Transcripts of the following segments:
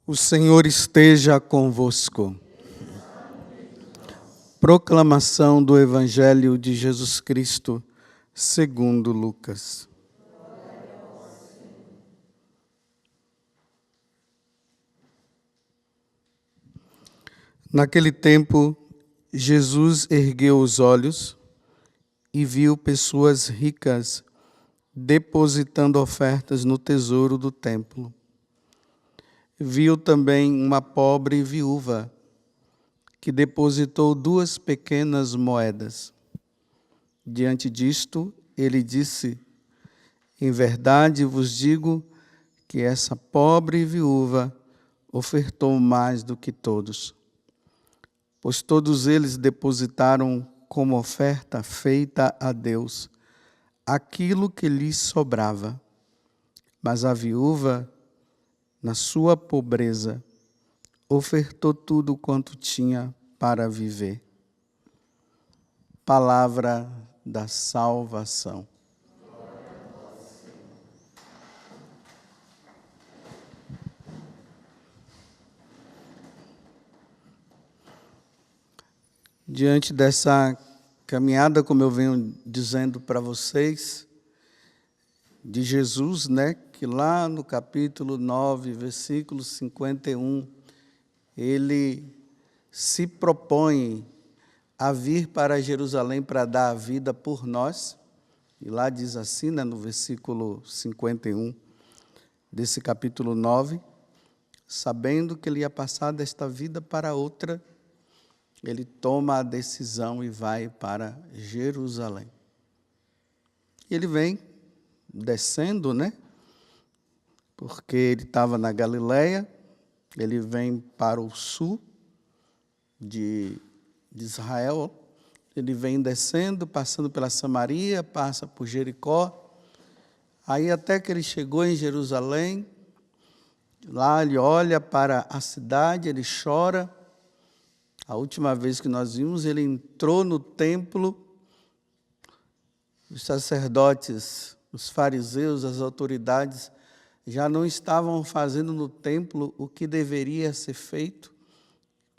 O Senhor esteja convosco. Proclamação do Evangelho de Jesus Cristo, segundo Lucas. Naquele tempo, Jesus ergueu os olhos e viu pessoas ricas depositando ofertas no tesouro do templo. Viu também uma pobre viúva que depositou 2 pequenas moedas. Diante disto, ele disse: em verdade vos digo que essa pobre viúva ofertou mais do que todos, pois todos eles depositaram como oferta feita a Deus aquilo que lhes sobrava. Mas a viúva, na sua pobreza, ofertou tudo quanto tinha para viver. Palavra da salvação. Diante dessa caminhada, como eu venho dizendo para vocês, de Jesus, que lá no capítulo 9, versículo 51, ele se propõe a vir para Jerusalém para dar a vida por nós. E lá diz assim, no versículo 51 desse capítulo 9, sabendo que ele ia passar desta vida para outra, ele toma a decisão e vai para Jerusalém. Ele vem descendo, porque ele estava na Galileia, ele vem para o sul de Israel, ele vem descendo, passando pela Samaria, passa por Jericó, aí até que ele chegou em Jerusalém, lá ele olha para a cidade, ele chora. A última vez que nós vimos, ele entrou no templo, os sacerdotes, os fariseus, as autoridades, já não estavam fazendo no templo o que deveria ser feito.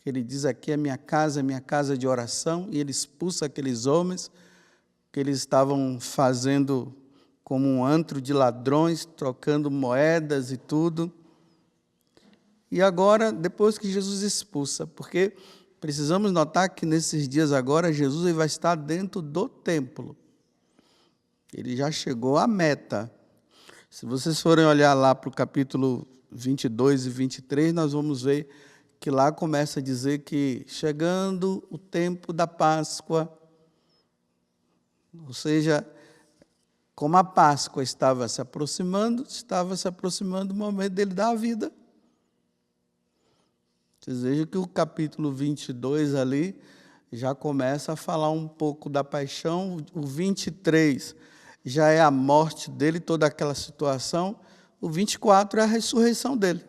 Ele diz aqui, é minha casa de oração, e ele expulsa aqueles homens que eles estavam fazendo como um antro de ladrões, trocando moedas e tudo. E agora, depois que Jesus expulsa, porque precisamos notar que nesses dias agora, Jesus ele vai estar dentro do templo. Ele já chegou à meta. Se vocês forem olhar lá para o capítulo 22 e 23, nós vamos ver que lá começa a dizer que chegando o tempo da Páscoa, ou seja, como a Páscoa estava se aproximando o momento dele dar a vida. Vocês vejam que o capítulo 22 ali já começa a falar um pouco da paixão, o 23 já é a morte dele, toda aquela situação, o 24 é a ressurreição dele.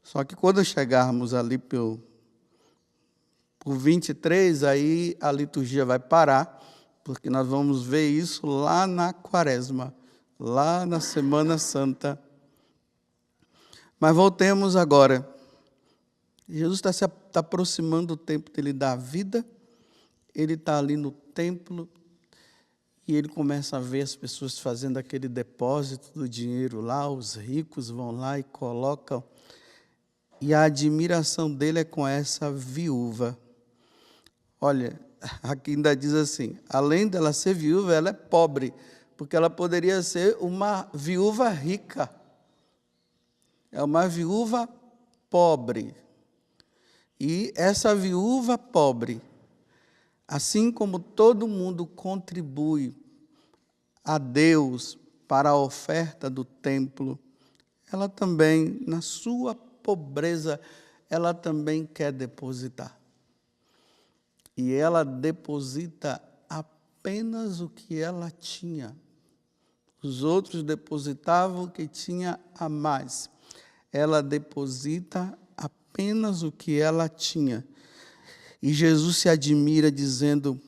Só que quando chegarmos ali por 23, aí a liturgia vai parar, porque nós vamos ver isso lá na Quaresma, lá na Semana Santa. Mas voltemos agora. Jesus está se aproximando do tempo dele dar vida, ele está ali no templo, e ele começa a ver as pessoas fazendo aquele depósito do dinheiro lá, os ricos vão lá e colocam. E a admiração dele é com essa viúva. Olha, aqui ainda diz assim, além dela ser viúva, ela é pobre, porque ela poderia ser uma viúva rica. É uma viúva pobre. E essa viúva pobre, assim como todo mundo contribui a Deus para a oferta do templo, ela também, na sua pobreza, ela também quer depositar. E ela deposita apenas o que ela tinha. Os outros depositavam o que tinha a mais. Ela deposita apenas o que ela tinha. E Jesus se admira dizendo,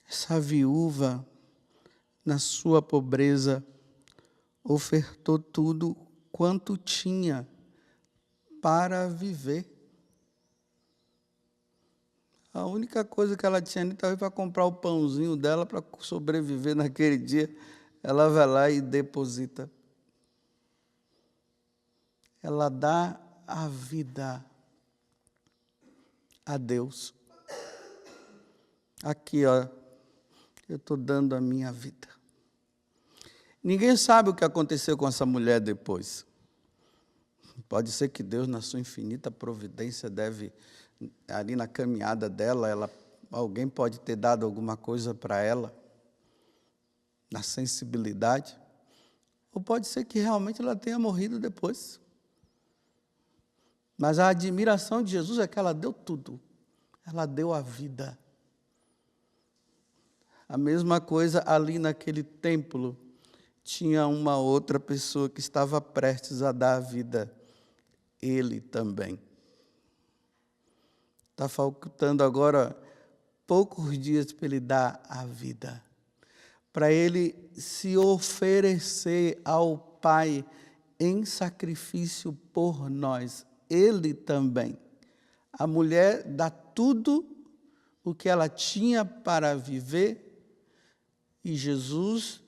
essa viúva, na sua pobreza, ofertou tudo quanto tinha para viver. A única coisa que ela tinha ali, talvez para comprar o pãozinho dela, para sobreviver naquele dia, ela vai lá e deposita. Ela dá a vida a Deus. Aqui, ó, eu estou dando a minha vida. Ninguém sabe o que aconteceu com essa mulher depois. Pode ser que Deus, na sua infinita providência, ali na caminhada dela, alguém pode ter dado alguma coisa para ela, na sensibilidade. Ou pode ser que realmente ela tenha morrido depois. Mas a admiração de Jesus é que ela deu tudo. Ela deu a vida. A mesma coisa ali naquele templo. Tinha uma outra pessoa que estava prestes a dar a vida. Ele também. Está faltando agora poucos dias para ele dar a vida. Para ele se oferecer ao Pai em sacrifício por nós. Ele também. A mulher dá tudo o que ela tinha para viver e Jesus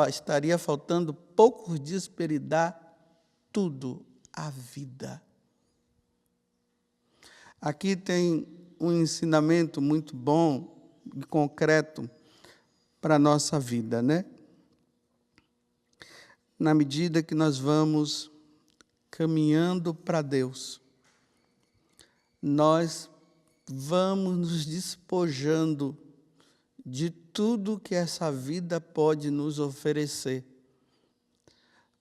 estaria faltando poucos dias para ele dar tudo, a vida. Aqui tem um ensinamento muito bom e concreto para a nossa vida, né? Na medida que nós vamos caminhando para Deus, nós vamos nos despojando de tudo que essa vida pode nos oferecer,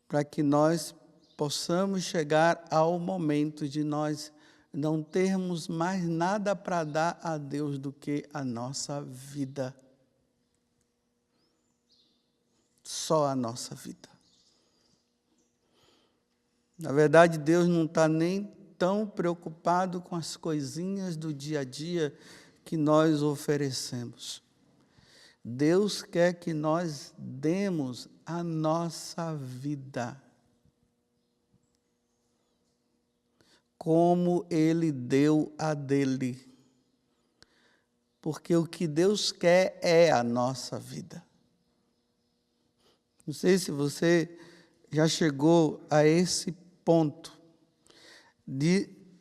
para que nós possamos chegar ao momento de nós não termos mais nada para dar a Deus do que a nossa vida. Só a nossa vida. Na verdade, Deus não está nem tão preocupado com as coisinhas do dia a dia que nós oferecemos. Deus quer que nós demos a nossa vida. Como Ele deu a dele. Porque o que Deus quer é a nossa vida. Não sei se você já chegou a esse ponto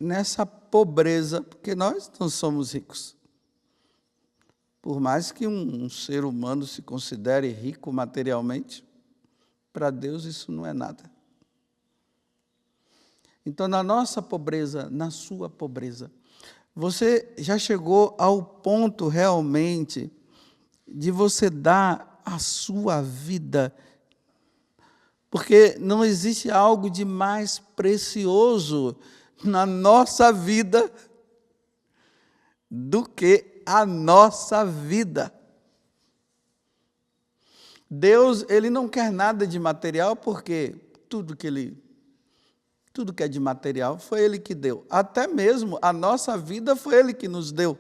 nessa pobreza, porque nós não somos ricos. Por mais que um ser humano se considere rico materialmente, para Deus isso não é nada. Então, na nossa pobreza, na sua pobreza, você já chegou ao ponto realmente de você dar a sua vida, porque não existe algo de mais precioso na nossa vida do que a nossa vida. Deus, Ele não quer nada de material, porque tudo que é de material foi Ele que deu. Até mesmo a nossa vida foi Ele que nos deu.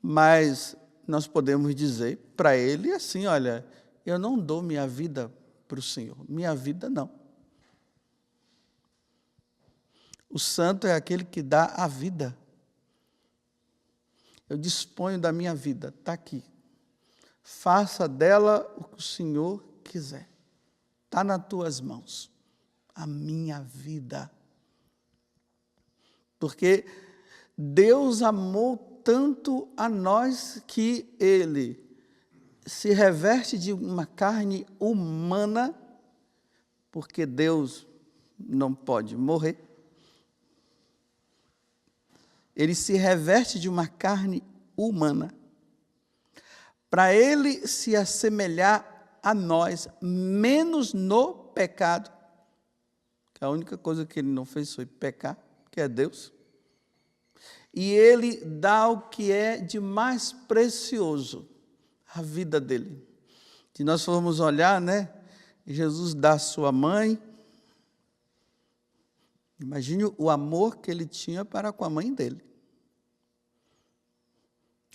Mas nós podemos dizer para Ele assim, olha, eu não dou minha vida para o Senhor. Minha vida não. O santo é aquele que dá a vida. Eu disponho da minha vida, está aqui. Faça dela o que o Senhor quiser. Está nas tuas mãos. A minha vida. Porque Deus amou tanto a nós que Ele se reveste de uma carne humana, porque Deus não pode morrer. Ele se reveste de uma carne humana, para Ele se assemelhar a nós, menos no pecado, que a única coisa que Ele não fez foi pecar, que é Deus. E Ele dá o que é de mais precioso, a vida dele. Se nós formos olhar, né? Jesus dá a sua mãe. Imagine o amor que ele tinha para com a mãe dele.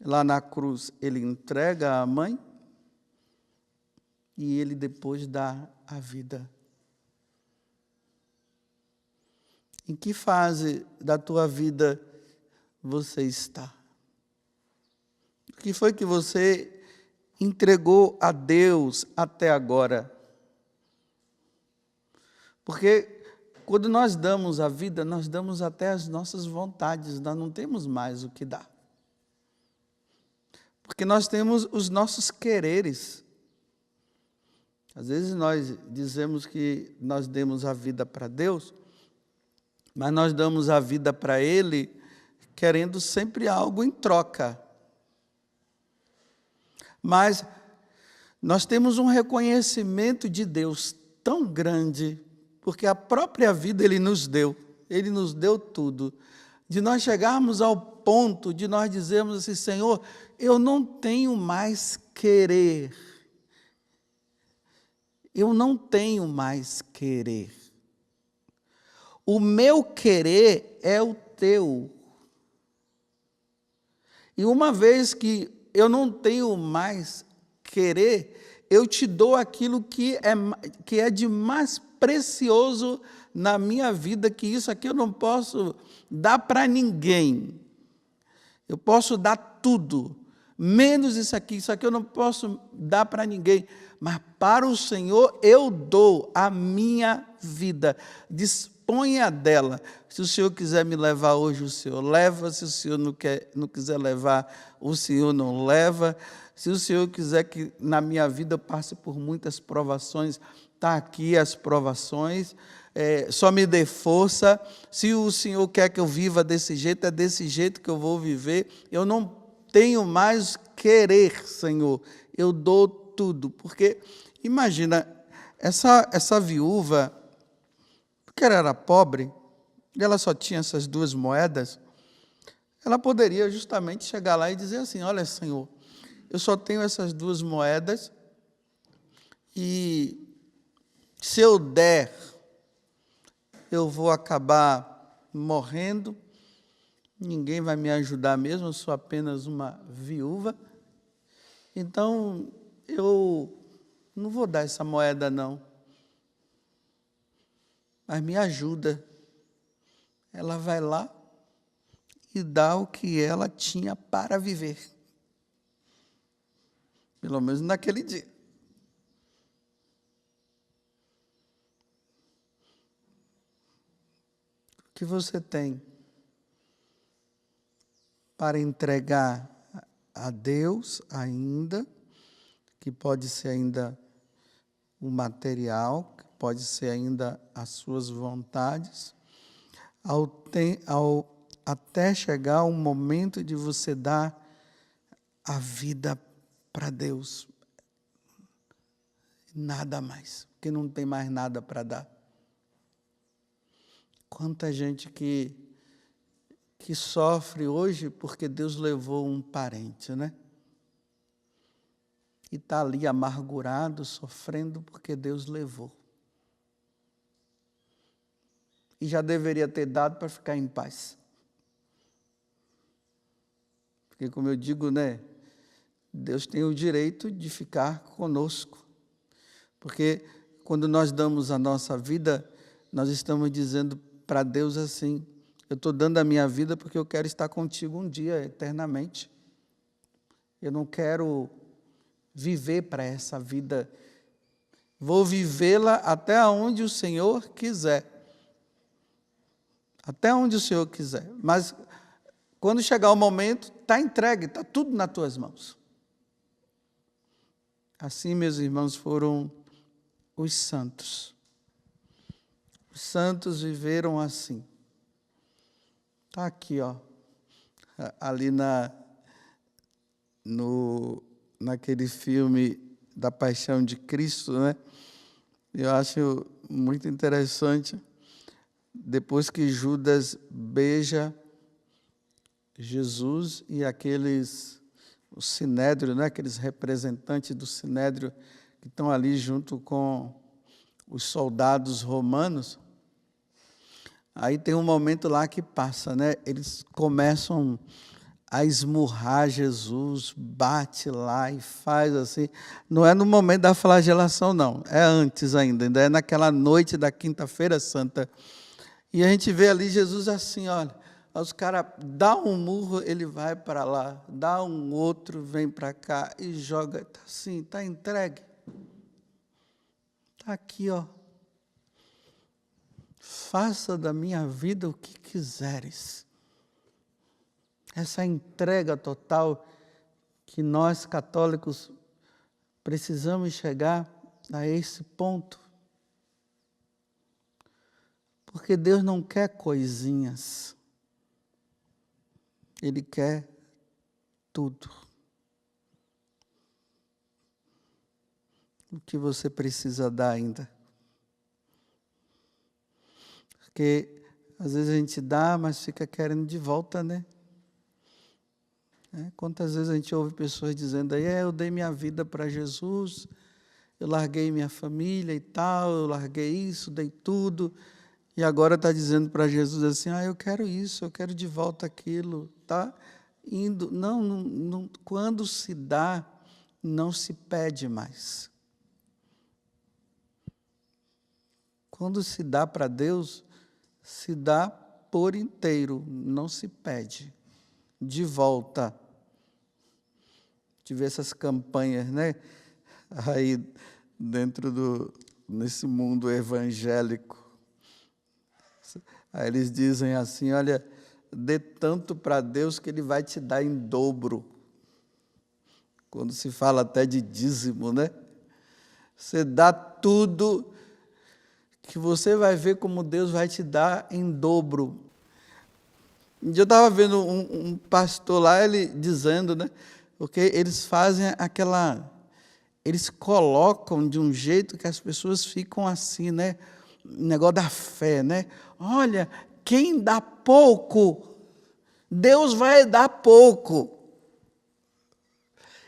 Lá na cruz, ele entrega a mãe e ele depois dá a vida. Em que fase da tua vida você está? O que foi que você entregou a Deus até agora? Porque quando nós damos a vida, nós damos até as nossas vontades, nós não temos mais o que dar. Porque nós temos os nossos quereres. Às vezes nós dizemos que nós demos a vida para Deus, mas nós damos a vida para Ele querendo sempre algo em troca. Mas nós temos um reconhecimento de Deus tão grande, porque a própria vida Ele nos deu tudo, de nós chegarmos ao ponto de nós dizermos assim: Senhor, eu não tenho mais querer, eu não tenho mais querer, o meu querer é o teu. E uma vez que eu não tenho mais querer, eu te dou aquilo que é de mais precioso na minha vida, que isso aqui eu não posso dar para ninguém. Eu posso dar tudo, menos isso aqui eu não posso dar para ninguém, mas para o Senhor eu dou a minha vida, disponha dela. Se o Senhor quiser me levar hoje, o Senhor leva. Se o Senhor não quiser levar, o Senhor não leva. Se o Senhor quiser que na minha vida eu passe por muitas provações, está aqui as provações, só me dê força. Se o Senhor quer que eu viva desse jeito, é desse jeito que eu vou viver. Eu não tenho mais querer, Senhor, eu dou tudo. Porque, imagina, essa viúva, porque ela era pobre, e ela só tinha essas 2 moedas, ela poderia justamente chegar lá e dizer assim: olha, Senhor, eu só tenho essas 2 moedas, e se eu der, eu vou acabar morrendo, ninguém vai me ajudar mesmo, eu sou apenas uma viúva, então eu não vou dar essa moeda não, mas me ajuda. Ela vai lá e dá o que ela tinha para viver, pelo menos naquele dia. O que você tem para entregar a Deus ainda, que pode ser ainda o material, que pode ser ainda as suas vontades, até chegar o momento de você dar a vida para Deus. Nada mais, porque não tem mais nada para dar. Quanta gente que sofre hoje porque Deus levou um parente, né? E está ali amargurado, sofrendo porque Deus levou. E já deveria ter dado para ficar em paz. Porque, como eu digo, né? Deus tem o direito de ficar conosco. Porque quando nós damos a nossa vida, nós estamos dizendo para Deus assim: eu estou dando a minha vida porque eu quero estar contigo um dia, eternamente. Eu não quero viver para essa vida. Vou vivê-la até onde o Senhor quiser. Até onde o Senhor quiser. Mas quando chegar o momento, está entregue, está tudo nas tuas mãos. Assim, meus irmãos, foram os santos. Os santos viveram assim. Está aqui, ó, ali naquele filme da Paixão de Cristo, né? Eu acho muito interessante, depois que Judas beija Jesus e o Sinédrio, né? Aqueles representantes do Sinédrio que estão ali junto com os soldados romanos, aí tem um momento lá que passa, né? Eles começam a esmurrar Jesus, bate lá e faz assim. Não é no momento da flagelação, não. É antes ainda é naquela noite da Quinta-feira Santa. E a gente vê ali Jesus assim, olha, os caras dá um murro, ele vai para lá, dá um outro, vem para cá e joga, está assim, está entregue. Está aqui, ó. Faça da minha vida o que quiseres. Essa entrega total que nós católicos precisamos chegar a esse ponto. Porque Deus não quer coisinhas. Ele quer tudo. O que você precisa dar ainda. Porque às vezes a gente dá, mas fica querendo de volta, né? Quantas vezes a gente ouve pessoas dizendo aí, eu dei minha vida para Jesus, eu larguei minha família e tal, eu larguei isso, dei tudo, e agora está dizendo para Jesus assim, eu quero isso, eu quero de volta aquilo, tá? Indo, não, quando se dá, não se pede mais. Quando se dá para Deus, se dá por inteiro, não se pede. De volta. Tive essas campanhas, né? Aí dentro nesse mundo evangélico. Aí eles dizem assim, olha, dê tanto para Deus que Ele vai te dar em dobro. Quando se fala até de dízimo, né? Você dá tudo que você vai ver como Deus vai te dar em dobro. Um dia eu estava vendo um pastor lá, ele dizendo, né? Porque eles fazem eles colocam de um jeito que as pessoas ficam assim, né? O negócio da fé, né? Olha, quem dá pouco, Deus vai dar pouco.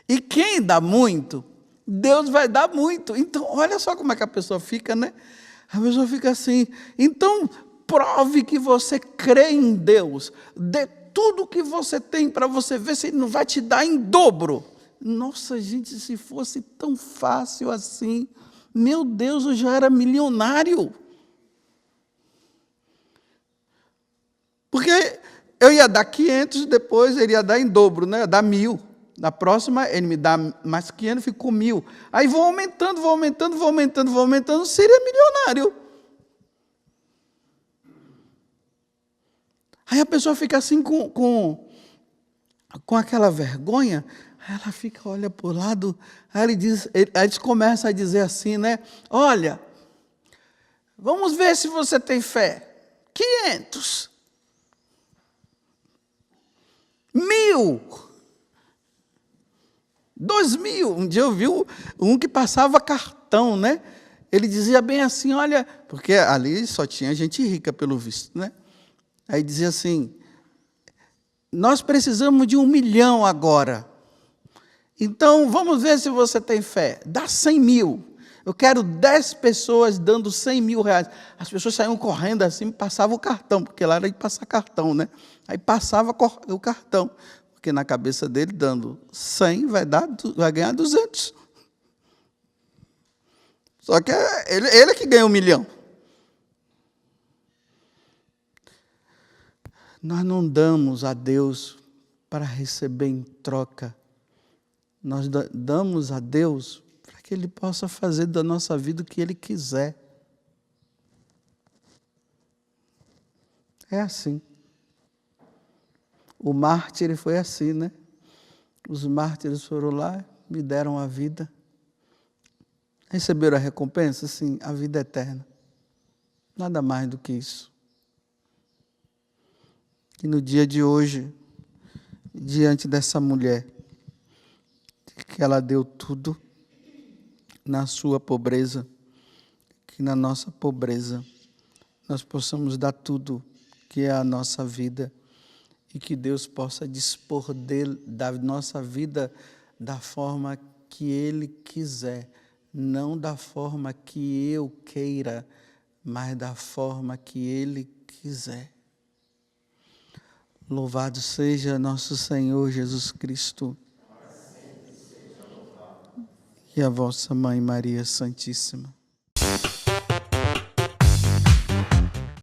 E quem dá muito, Deus vai dar muito. Então, olha só como é que a pessoa fica, né? A pessoa fica assim, então, prove que você crê em Deus. Dê tudo o que você tem para você ver se Ele não vai te dar em dobro. Nossa, gente, se fosse tão fácil assim, meu Deus, eu já era milionário. Porque eu ia dar 500, depois ele ia dar em dobro, né? Ia dar 1.000. Na próxima, ele me dá mais 500, ficou 1.000. Aí vou aumentando, seria milionário. Aí a pessoa fica assim com aquela vergonha, aí ela fica, olha para o lado, aí eles começam a dizer assim, né? Olha, vamos ver se você tem fé. 500. 1.000. 2.000. Um dia eu vi um que passava cartão, né? Ele dizia bem assim, olha, porque ali só tinha gente rica, pelo visto, né? Aí dizia assim, nós precisamos de 1 milhão agora. Então, vamos ver se você tem fé. Dá 100.000. Eu quero 10 pessoas dando 100.000 reais. As pessoas saíam correndo assim, passavam o cartão, porque lá era de passar cartão, né? Aí passava o cartão, porque na cabeça dele, dando 100, vai ganhar 200. Só que ele que ganha 1 milhão. Nós não damos a Deus para receber em troca. Nós damos a Deus para que Ele possa fazer da nossa vida o que Ele quiser. É assim. O mártir foi assim, né? Os mártires foram lá, me deram a vida. Receberam a recompensa? Sim, a vida eterna. Nada mais do que isso. E no dia de hoje, diante dessa mulher, que ela deu tudo na sua pobreza, que na nossa pobreza nós possamos dar tudo que é a nossa vida e que Deus possa dispor da nossa vida da forma que Ele quiser, não da forma que eu queira, mas da forma que Ele quiser. Louvado seja nosso Senhor Jesus Cristo e a vossa Mãe Maria Santíssima.